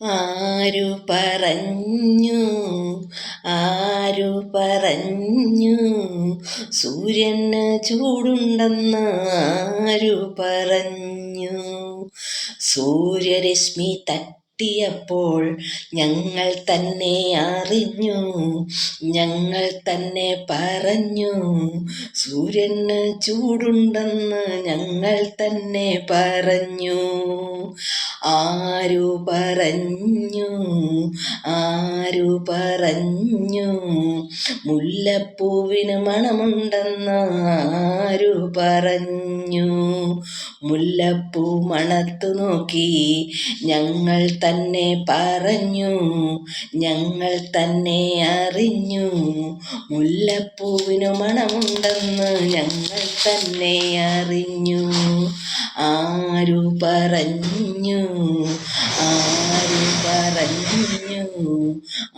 ആരു പറഞ്ഞു ആരു പറഞ്ഞു സൂര്യന് ചൂടുണ്ടെന്ന് ആരു പറഞ്ഞു സൂര്യരശ്മി തട്ടിയപ്പോൾ ഞങ്ങൾ തന്നെ അറിഞ്ഞു ഞങ്ങൾ തന്നെ പറഞ്ഞു സൂര്യന് ചൂടുണ്ടെന്ന് ഞങ്ങൾ തന്നെ പറഞ്ഞു ആരു പറഞ്ഞു ആരു പറഞ്ഞു മുല്ലപ്പൂവിന് മണമുണ്ടെന്ന് ആരു പറഞ്ഞു മുല്ലപ്പൂ മണത്തു നോക്കി ഞങ്ങൾ തന്നെ പറഞ്ഞു ഞങ്ങൾ തന്നെ അറിഞ്ഞു മുല്ലപ്പൂവിന് മണമുണ്ടെന്ന് ഞങ്ങൾ തന്നെ അറിഞ്ഞു ആരു പറഞ്ഞു ആരു പറഞ്ഞു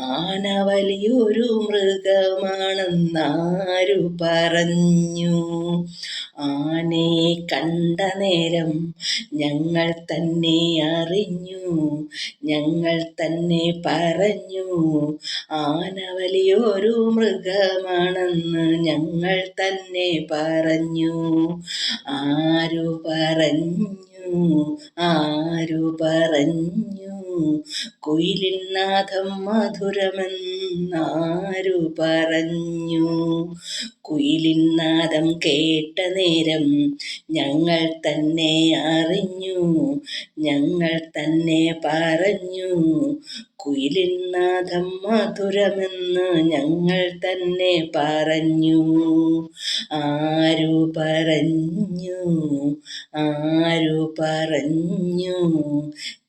ആന വലിയൊരു മൃഗമാണെന്നാരു പറഞ്ഞു ആനയെ കണ്ട നേരം ഞങ്ങൾ തന്നെ അറിഞ്ഞു ഞങ്ങൾ തന്നെ പറഞ്ഞു ആന വലിയൊരു മൃഗമാണെന്ന് ഞങ്ങൾ തന്നെ പറഞ്ഞു ആരു പറഞ്ഞു ആരു പറഞ്ഞു കുയിലിൻ നാദം മധുരമെന്നാരു പറഞ്ഞു കുയിലിൻ നാദം കേട്ട നേരം ഞങ്ങൾ തന്നെ അറിഞ്ഞു ഞങ്ങൾ തന്നെ പറഞ്ഞു കുയിലിൻ നാദം മധുരമെന്ന് ഞങ്ങൾ തന്നെ പറഞ്ഞു ആരു പറഞ്ഞു ആരു പറഞ്ഞു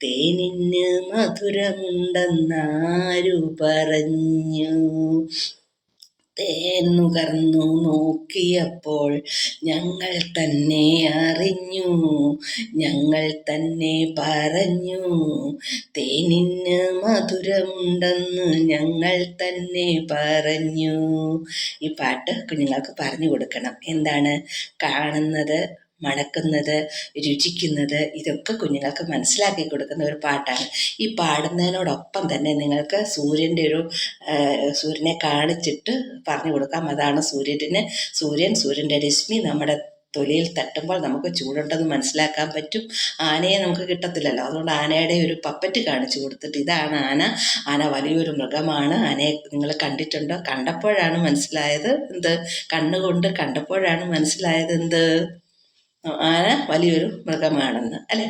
തേനിന് മധുരമുണ്ടെന്നാരു പറഞ്ഞു തേൻ നുകർന്നു നോക്കിയപ്പോൾ ഞങ്ങൾ തന്നെ അറിഞ്ഞു ഞങ്ങൾ തന്നെ പറഞ്ഞു തേനിന് മധുരമുണ്ടെന്ന് ഞങ്ങൾ തന്നെ പറഞ്ഞു. ഈ പാട്ട് കുഞ്ഞുങ്ങൾക്ക് പറഞ്ഞു കൊടുക്കണം. എന്താണ് കാണുന്നത്, മണക്കുന്നത്, രുചിക്കുന്നത്, ഇതൊക്കെ കുഞ്ഞുങ്ങൾക്ക് മനസ്സിലാക്കി കൊടുക്കുന്ന ഒരു പാട്ടാണ്. ഈ പാടുന്നതിനോടൊപ്പം തന്നെ നിങ്ങൾക്ക് സൂര്യനെ കാണിച്ചിട്ട് പറഞ്ഞു കൊടുക്കാം. അതാണ് സൂര്യൻ്റെ രശ്മി നമ്മുടെ തൊലിയിൽ തട്ടുമ്പോൾ നമുക്ക് ചൂടുണ്ടെന്ന് മനസ്സിലാക്കാൻ പറ്റും. ആനയെ നമുക്ക് കിട്ടത്തില്ലല്ലോ, അതുകൊണ്ട് ആനയുടെ ഒരു പപ്പറ്റ് കാണിച്ചു കൊടുത്തിട്ട് ഇതാണ് ആന വലിയൊരു മൃഗമാണ്, ആനയെ നിങ്ങൾ കണ്ടിട്ടുണ്ടോ, കണ്ടപ്പോഴാണ് മനസ്സിലായത് എന്ത്, കണ്ണുകൊണ്ട് കണ്ടപ്പോഴാണ് മനസ്സിലായത് എന്ത്, ആന വലിയൊരു മൃഗമാണെന്ന്, അല്ലേ?